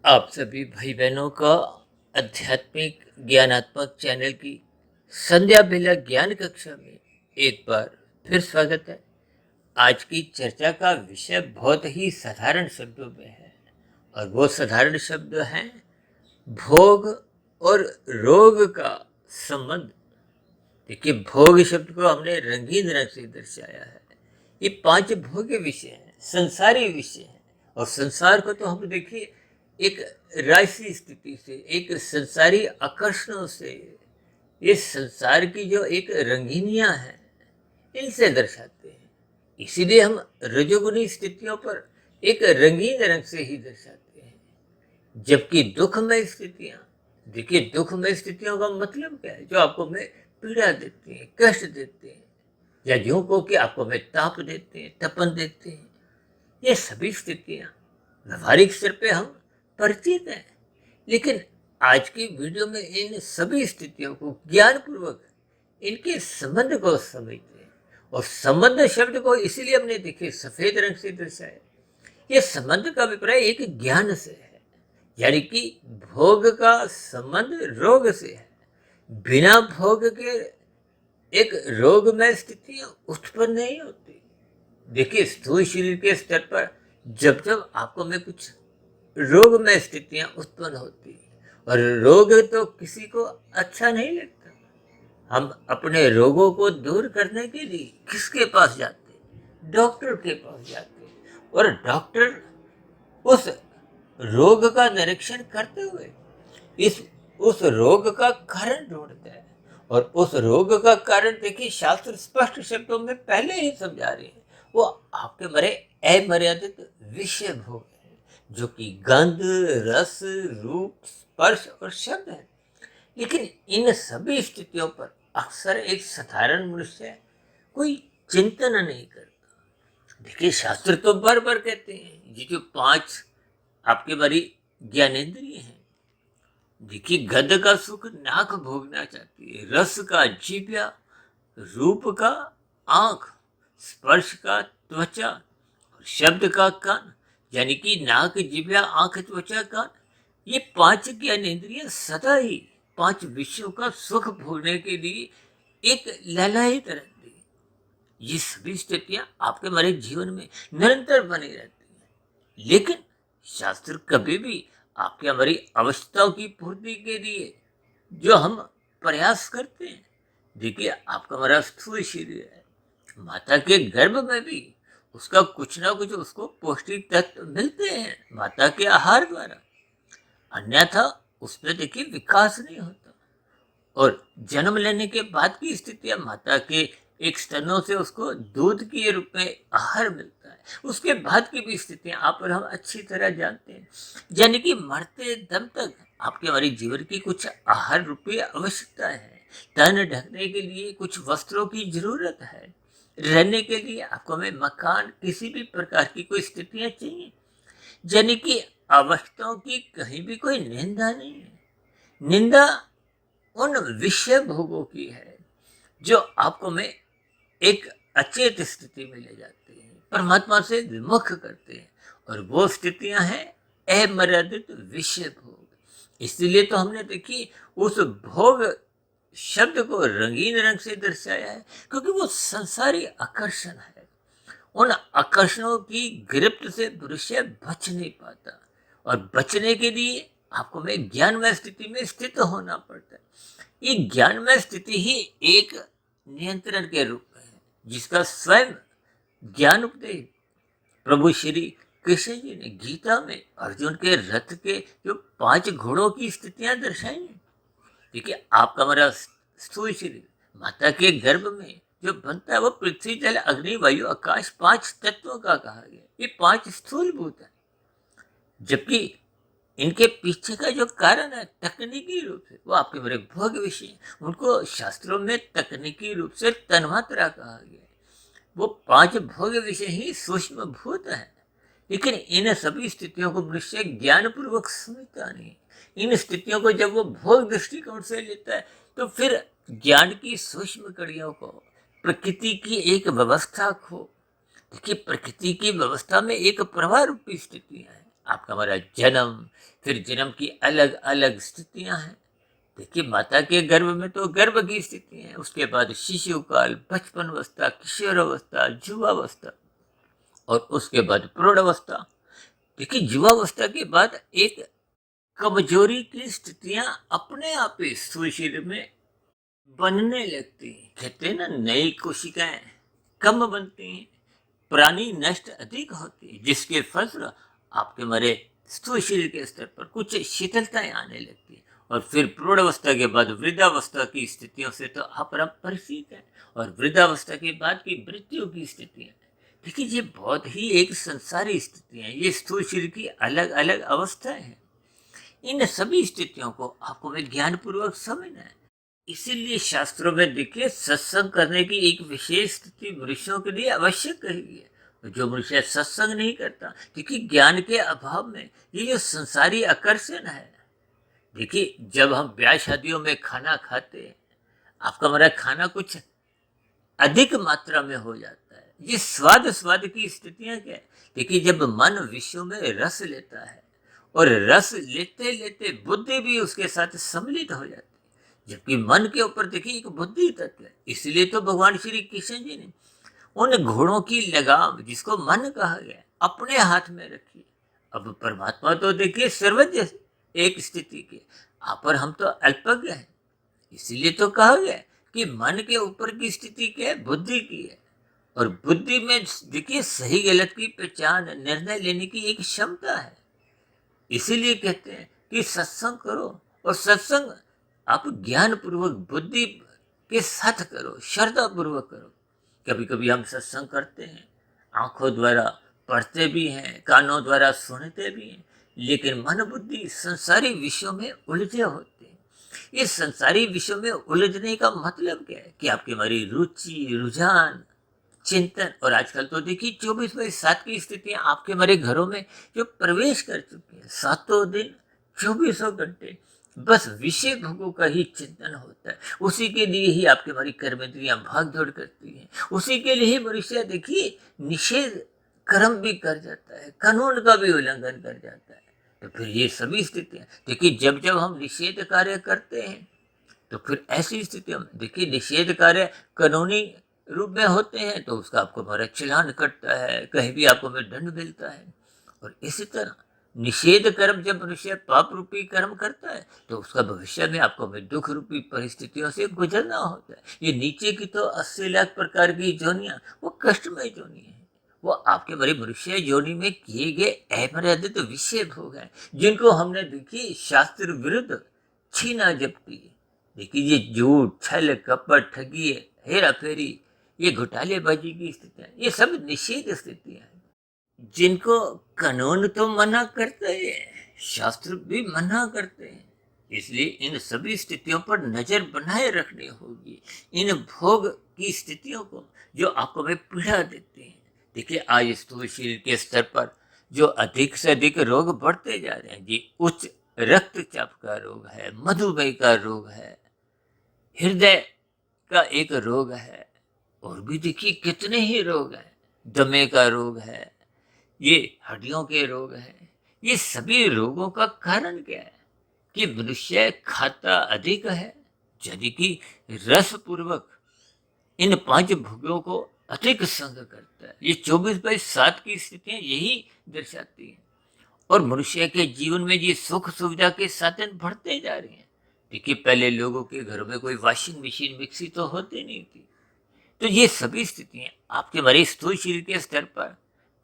आप सभी भाई बहनों का आध्यात्मिक ज्ञानात्मक चैनल की संध्या बेला ज्ञान कक्षा में एक बार फिर स्वागत है। आज की चर्चा का विषय बहुत ही साधारण शब्दों में है और वो साधारण शब्द हैं भोग और रोग का संबंध। देखिए, भोग शब्द को हमने रंगीन रंग से दर्शाया है। ये 5 भोग्य विषय हैं, संसारी विषय हैं। और संसार को तो हम देखिए एक राशि स्थिति से, एक संसारी आकर्षणों से, ये संसार की जो एक रंगीनियां हैं इनसे दर्शाते हैं। इसीलिए हम रजोगुनी स्थितियों पर एक रंगीन रंग से ही दर्शाते हैं। जबकि दुखमय स्थितियां, देखिए दुखमय स्थितियों का मतलब क्या है? जो आपको में पीड़ा देते हैं, कष्ट देते हैं, या यूं को कि आपको में ताप देते हैं, तपन देते हैं, ये सभी स्थितियां व्यवहारिक स्तर पे हम परिचित हैं। लेकिन आज की वीडियो में इन सभी स्थितियों को ज्ञानपूर्वक इनके संबंध को समझते हैं। और संबंध शब्द को इसीलिए हमने देखिए सफेद रंग से दर्शाया। ये संबंध का अभिप्राय एक ज्ञान से है, यानी कि भोग का संबंध रोग से है। बिना भोग के एक रोगमय स्थितियां उत्पन्न नहीं होती। देखिए, स्थूल शरीर के स्तर पर जब जब आपको में कुछ रोगमय स्थितियां उत्पन्न होती हैं, और रोग तो किसी को अच्छा नहीं लगता। हम अपने रोगों को दूर करने के लिए किसके पास जाते हैं? डॉक्टर के पास जाते हैं। और डॉक्टर उस रोग का निरीक्षण करते हुए इस उस रोग का कारण ढूंढता है। और उस रोग का कारण देखिए शास्त्र स्पष्ट शब्दों में पहले ही समझा रहे हैं। वो आपके मरे अमर्यादित विषय भोग है, जो कि गंध, रस, रूप, स्पर्श और शब्द है। लेकिन इन सभी स्थितियों पर अक्सर एक साधारण मनुष्य कोई चिंतन नहीं करता। देखिए, शास्त्र तो बार बार कहते हैं ये जो 5 आपके बारी ज्ञानेंद्रिय हैं। देखिए, गंध का सुख नाक भोगना चाहती है, रस का जीभा, रूप का आंख, स्पर्श का त्वचा और शब्द का कान। यानी कि नाक, जीभा, आंख, त्वचा, कान, ये 5 ज्ञानेंद्रियां सदा ही 5 विषयों का सुख भोगने के लिए एक ललायित रहती है। ये सभी स्थितियां आपके हमारे जीवन में निरंतर बनी रहती हैं। लेकिन शास्त्र कभी भी आपके हमारी आवश्यकताओं की पूर्ति के लिए जो हम प्रयास करते हैं, देखिए आपका हमारा स्थूल शरीर है, माता के गर्भ में भी उसका कुछ ना कुछ उसको पौष्टिक तत्व मिलते हैं माता के आहार द्वारा। अन्यथा उसमें देखिए विकास नहीं होता। और जन्म लेने के बाद की स्थितियां, माता के एक स्तनों से उसको दूध के रूप में आहार मिलता है। उसके बाद की भी स्थितियां आप और हम अच्छी तरह जानते हैं। यानी कि मरते दम तक आपके हमारे जीवन की कुछ आहार रूपी आवश्यकता है। तन ढकने के लिए कुछ वस्त्रों की जरूरत है। रहने के लिए आपको में मकान, किसी भी प्रकार की कोई स्थितियां चाहिए। यानी कि आवश्यकताओं की कहीं भी कोई निंदा नहीं है। निंदा उन विषय भोगों की है जो आपको में एक अचेत स्थिति में ले जाते हैं, परमात्मा से विमुख करते हैं। और वो स्थितियां हैं अमर्यादित विषय भोग। इसलिए तो हमने देखी उस भोग शब्द को रंगीन रंग से दर्शाया है, क्योंकि वो संसारी आकर्षण है। उन आकर्षणों की गिरफ्त से मनुष्य बच नहीं पाता। और बचने के लिए आपको में ज्ञानमय स्थिति में स्थित होना पड़ता है। ये ज्ञानमय स्थिति ही एक नियंत्रण के रूप में है, जिसका स्वयं ज्ञान उपदेश प्रभु श्री कृष्ण जी ने गीता में अर्जुन के रथ के जो 5 घोड़ों की स्थितियां दर्शाई हैं। देखिए, आपका हमारा स्थूल शरीर माता के गर्भ में जो बनता है वो पृथ्वी, जल, अग्नि, वायु, आकाश 5 तत्वों का कहा गया। ये 5 स्थूल भूत है। जबकि इनके पीछे का जो कारण है तकनीकी रूप से वो आपके बड़े भोग विषय हैं। उनको शास्त्रों में तकनीकी रूप से तन्मात्रा कहा गया है। वो 5 भोग विषय ही सूक्ष्म भूत है। लेकिन इन सभी स्थितियों को मनुष्य ज्ञान पूर्वक समझता नहीं। इन स्थितियों को जब वो भोग दृष्टिकोण से लेता है तो फिर ज्ञान की सूक्ष्म कड़ियों को, प्रकृति की एक व्यवस्था को, देखिए प्रकृति की व्यवस्था में एक प्रवाह रूपी स्थितियां हैं। आपका हमारा जन्म, फिर जन्म की अलग अलग स्थितियां हैं। देखिए, माता के गर्भ में तो गर्भ की स्थिति है, उसके बाद शिशु काल, बचपन अवस्था, किशोरावस्था, युवावस्था और उसके बाद प्रौढ़ अवस्था। देखिए, युवावस्था के बाद एक कमजोरी की स्थितियां अपने आप ही स्थूल शरीर में बनने लगती हैं। कहते हैं ना, नई कोशिकाएं कम बनती हैं, पुरानी नष्ट अधिक होती है, जिसके फलस्वरूप आपके मरे स्थूल शरीर के स्तर पर कुछ शीतलताएं आने लगती है। और फिर प्रौढ़ावस्था के बाद वृद्धावस्था की स्थितियों से तो आप परिचित है। और वृद्धावस्था के बाद की मृत्यु की स्थितियां, देखिए ये बहुत ही एक संसारी स्थितियां हैं। ये स्थूल शरीर की अलग अलग अवस्थाएं हैं। इन सभी स्थितियों को आपको विज्ञान पूर्वक समझना है। इसीलिए शास्त्रों में देखिए, सत्संग करने की एक विशेष स्थिति मनुष्यों के लिए आवश्यक कही गई है। जो मनुष्य सत्संग नहीं करता, देखिए ज्ञान के अभाव में ये जो संसारी आकर्षण है, देखिए जब हम ब्याह शादियों में खाना खाते हैं, आपका हमारा खाना कुछ अधिक मात्रा में हो जाता है। ये स्वाद स्वाद की स्थितियां क्या है? देखिए, जब मन विषयों में रस लेता है और रस लेते लेते बुद्धि भी उसके साथ सम्मिलित हो जाती है, जबकि मन के ऊपर देखिए एक बुद्धि तत्व है। इसलिए तो भगवान श्री कृष्ण जी ने उन घोड़ों की लगाम, जिसको मन कहा गया, अपने हाथ में रखी। अब परमात्मा तो देखिए सर्वज्ञ एक स्थिति के, आप और हम तो अल्पज्ञ हैं। इसीलिए तो कहा गया कि मन के ऊपर की स्थिति क्या है? बुद्धि की है। और बुद्धि में देखिए सही गलत की पहचान, निर्णय लेने की एक क्षमता है। इसीलिए कहते हैं कि सत्संग करो, और सत्संग आप ज्ञान पूर्वक बुद्धि के साथ करो, श्रद्धा पूर्वक करो। कभी कभी हम सत्संग करते हैं, आंखों द्वारा पढ़ते भी हैं, कानों द्वारा सुनते भी हैं, लेकिन मन बुद्धि संसारी विषयों में उलझे होते हैं। इस संसारी विषयों में उलझने का मतलब क्या है? कि आपकी हमारी रुचि, रुझान, चिंतन, और आजकल तो देखिए 24/7 की स्थितियां आपके हमारे घरों में जो प्रवेश कर चुकी है। सातों दिन, चौबीसों घंटे बस विषय भोगों का ही चिंतन होता है। उसी के लिए ही आपकी हमारी कर्मेंद्रियां भाग दौड़ करती हैं। उसी के लिए ही मनुष्य देखिए निषेध कर्म भी कर जाता है, कानून का भी उल्लंघन कर जाता है। तो फिर ये सभी स्थितियां देखिए, जब जब हम निषेध कार्य करते हैं, तो फिर ऐसी स्थितियों में देखिए निषेध कार्य कानूनी रूप में होते हैं, तो उसका आपको हमारा चालान कटता है, कहीं भी आपको हमें दंड मिलता है। और इसी तरह निषेध कर्म जब मनुष्य पाप रूपी कर्म करता है, तो उसका भविष्य में आपको हमें दुख रूपी परिस्थितियों से गुजरना होता है। ये नीचे की तो 80 लाख प्रकार की जोनियां, वो कष्टमय जोनी है। वो आपके बड़े मनुष्य योनि में किए गए अमर्यादित विषय भोग हैं, जिनको हमने देखिए शास्त्र विरुद्ध छीना जपटी है। देखिए, ये झूठ, छल, कपट, ठगी, हेरा फेरी, ये घोटालेबाजी की स्थितियां, ये सब निषेध स्थितियां हैं, जिनको कानून तो मना करते हैं, शास्त्र भी मना करते हैं। इसलिए इन सभी स्थितियों पर नजर बनाए रखनी होगी। इन भोग की स्थितियों को जो आपको में पीड़ा देते हैं। देखिए, आज स्थूल शरीर के स्तर पर जो अधिक से अधिक रोग बढ़ते जा रहे हैं जी, उच्च रक्तचाप का रोग है, मधुमेह का रोग है, हृदय का एक रोग है, और भी देखिए कितने ही रोग हैं, दमे का रोग है, ये हड्डियों के रोग हैं। ये सभी रोगों का कारण क्या है? कि मनुष्य खाता अधिक है, यानी कि रस पूर्वक इन 5 भोगों को अधिक संग करता है। ये 24/7 की स्थितियां यही दर्शाती हैं। और मनुष्य के जीवन में ये सुख सुविधा के साधन बढ़ते जा रहे हैं। देखिए, पहले लोगों के घरों में कोई वॉशिंग मशीन विकसित तो होती नहीं थी। तो ये सभी स्थितियां आपके हमारे स्थूल शरीर के स्तर पर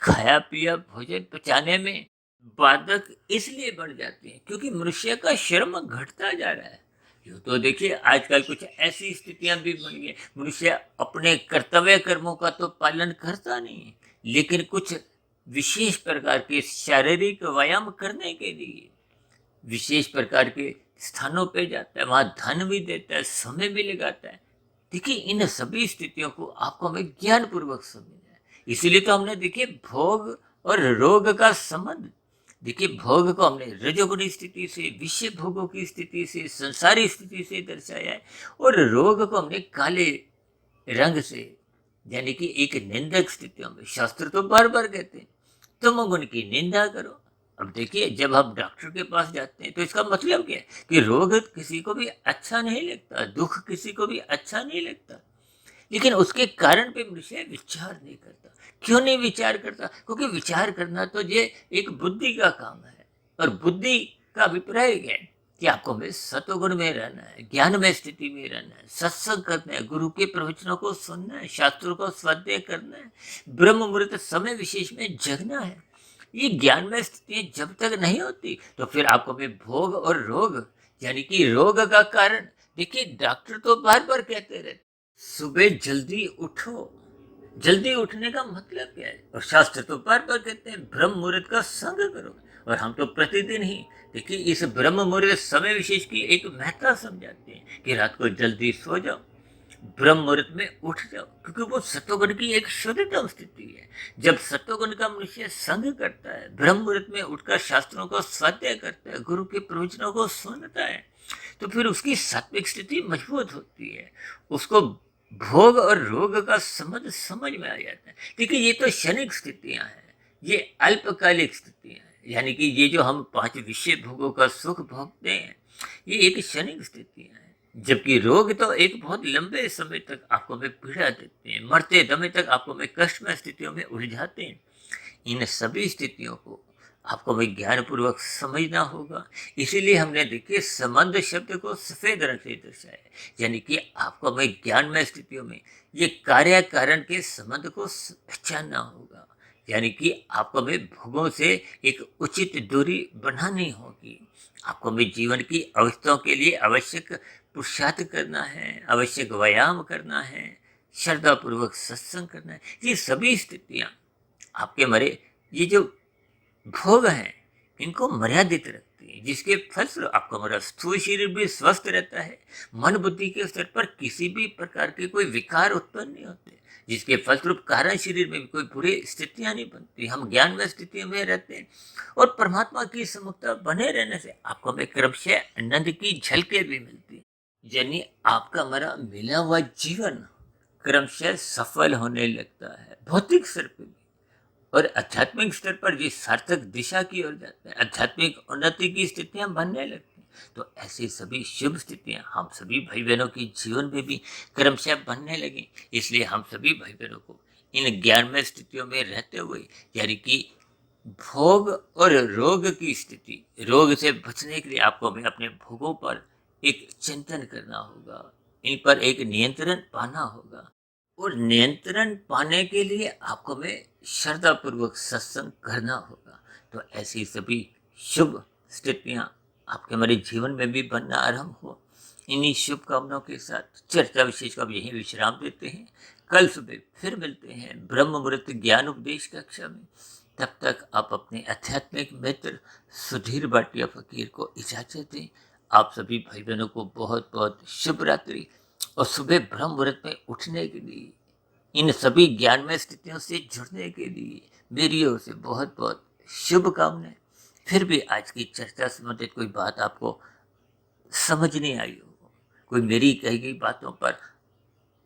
खाया पिया भोजन पचाने में बाधक इसलिए बढ़ जाती है, क्योंकि मनुष्य का श्रम घटता जा रहा है। यूँ तो देखिए, आजकल कुछ ऐसी स्थितियां भी बन गई, मनुष्य अपने कर्तव्य कर्मों का तो पालन करता नहीं है, लेकिन कुछ विशेष प्रकार के शारीरिक व्यायाम करने के लिए विशेष प्रकार के स्थानों पे जाता है, वहां धन भी देता है, समय भी लगाता है। देखिए, इन सभी स्थितियों को आपको हमें ज्ञान पूर्वक समझना है। इसीलिए तो हमने देखिए भोग और रोग का संबंध, देखिए भोग को हमने रजोगुणी स्थिति से, विषय भोगों की स्थिति से, संसारी स्थिति से दर्शाया है, और रोग को हमने काले रंग से, यानी कि एक निंदक स्थितियों में। शास्त्र तो बार बार कहते हैं तुम गुण की निंदा करो। अब देखिए, जब हम डॉक्टर के पास जाते हैं तो इसका मतलब क्या है कि रोग किसी को भी अच्छा नहीं लगता, दुख किसी को भी अच्छा नहीं लगता, लेकिन उसके कारण पे मनुष्य विचार नहीं करता। क्यों नहीं विचार करता? क्योंकि विचार करना तो ये एक बुद्धि का काम है, और बुद्धि का अभिप्राय क्या है कि आपको में सतोगुण में रहना है, ज्ञान में स्थिति में रहना है, सत्संग करना है, गुरु के प्रवचनों को सुनना है, शास्त्रों को स्वाध्याय करना है, ब्रह्म मुहूर्त समय विशेष में जगना है। ये ज्ञान में स्थिति जब तक नहीं होती तो फिर आपको में भोग और रोग, यानी कि रोग का कारण, देखिए डॉक्टर तो बार बार कहते रहते सुबह जल्दी उठो। जल्दी उठने का मतलब क्या है? और शास्त्र तो बार बार कहते हैं ब्रह्म मुहूर्त का संग करो, और हम तो प्रतिदिन ही देखिए इस ब्रह्म मुहूर्त समय विशेष की एक महत्ता समझाते हैं कि रात को जल्दी सो जाओ, ब्रह्म मुहूर्त में उठ जाओ, क्योंकि वो सत्वगुण की एक शुद्धतम स्थिति है। जब सत्वगुण का मनुष्य संग करता है, ब्रह्म मुहूर्त में उठकर शास्त्रों को स्वाध्याय करता है, गुरु के प्रवचनों को सुनता है, तो फिर उसकी सात्विक स्थिति मजबूत होती है। उसको भोग और रोग का संबंध समझ में आ जाता है। देखिए ये तो क्षणिक स्थितियां हैं, ये अल्पकालिक स्थितियां हैं, यानी कि ये जो हम पांच विषय भोगों का सुख भोगते हैं, ये एक क्षणिक स्थितियां हैं, जबकि रोग तो एक बहुत लंबे समय तक आपको में पीड़ा देते हैं, मरते दमे तक आपको में कष्टमय स्थितियों में उलझाते हैं। इन सभी स्थितियों को आपको भाई ज्ञान पूर्वक समझना होगा। इसीलिए हमने देखिए संबंध शब्द को सफेद रंग से दर्शाया है, यानी कि आपको भाई ज्ञान में स्थितियों में ये कार्य कारण के संबंध को पहचानना होगा, यानी कि आपको भाई भोगों से एक उचित दूरी बनानी होगी। आपको भाई जीवन की अवस्थाओं के लिए आवश्यक पुरुषार्थ करना है, आवश्यक व्यायाम करना है, श्रद्धा पूर्वक सत्संग करना है। ये सभी स्थितियां आपके मरे ये जो भोग हैं इनको मर्यादित रखती है, जिसके फलस्वरूप आपका हमारा स्थूल शरीर भी स्वस्थ रहता है, मन बुद्धि के स्तर पर किसी भी प्रकार के कोई विकार उत्पन्न नहीं होते, जिसके फलस्वरूप कारण शरीर में भी कोई बुरी स्थितियां नहीं बनती, हम ज्ञान में स्थितियों में रहते हैं, और परमात्मा की सम्मुखता बने रहने से आपको हमें क्रमशः आनंद की झलकें भी मिलती है। यानी आपका हमारा मिला हुआ जीवन क्रमशः सफल होने लगता है, भौतिक स्तर पर भी, और आध्यात्मिक स्तर पर जिस सार्थक दिशा की ओर जाते हैं, आध्यात्मिक उन्नति की स्थितियां बनने लगती हैं, तो ऐसी सभी शुभ स्थितियां हम सभी भाई बहनों के जीवन में भी क्रमशः बनने लगी। इसलिए हम सभी भाई बहनों को इन ज्ञानमय स्थितियों में रहते हुए, यानी कि भोग और रोग की स्थिति, रोग से बचने के लिए आपको हमें अपने भोगों पर एक चिंतन करना होगा, इन पर एक नियंत्रण पाना होगा, और नियंत्रण पाने के लिए आपको में श्रद्धा पूर्वक सत्संग करना होगा। तो ऐसी सभी शुभ स्थितियां आपके हमारे जीवन में भी बनना आरंभ हो। इन्हीं शुभकामनाओं के साथ चर्चा विशेष का यहीं विश्राम देते हैं। कल सुबह फिर मिलते हैं ब्रह्म मुहूर्त ज्ञान उपदेश कक्षा में। तब तक आप अपने आध्यात्मिक मित्र सुधीर भाटिया फकीर को इजाजत दें। आप सभी भाई बहनों को बहुत बहुत शुभ रात्रि, और सुबह ब्रह्म मुहूर्त में उठने के लिए, इन सभी ज्ञानमय स्थितियों से जुड़ने के लिए मेरी ओर से बहुत बहुत शुभकामनाएं। फिर भी आज की चर्चा संबंधित कोई बात आपको समझ नहीं आई हो, कोई मेरी कही गई बातों पर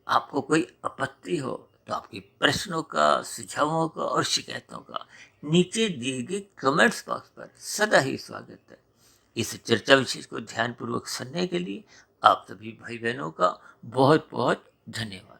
आपको कोई आपत्ति हो, तो आपके प्रश्नों का, सुझावों का और शिकायतों का नीचे दिए गए कमेंट्स बॉक्स पर सदा ही स्वागत है। इस चर्चा विशेष को ध्यानपूर्वक सुनने के लिए आप सभी भाई बहनों का बहुत बहुत धन्यवाद।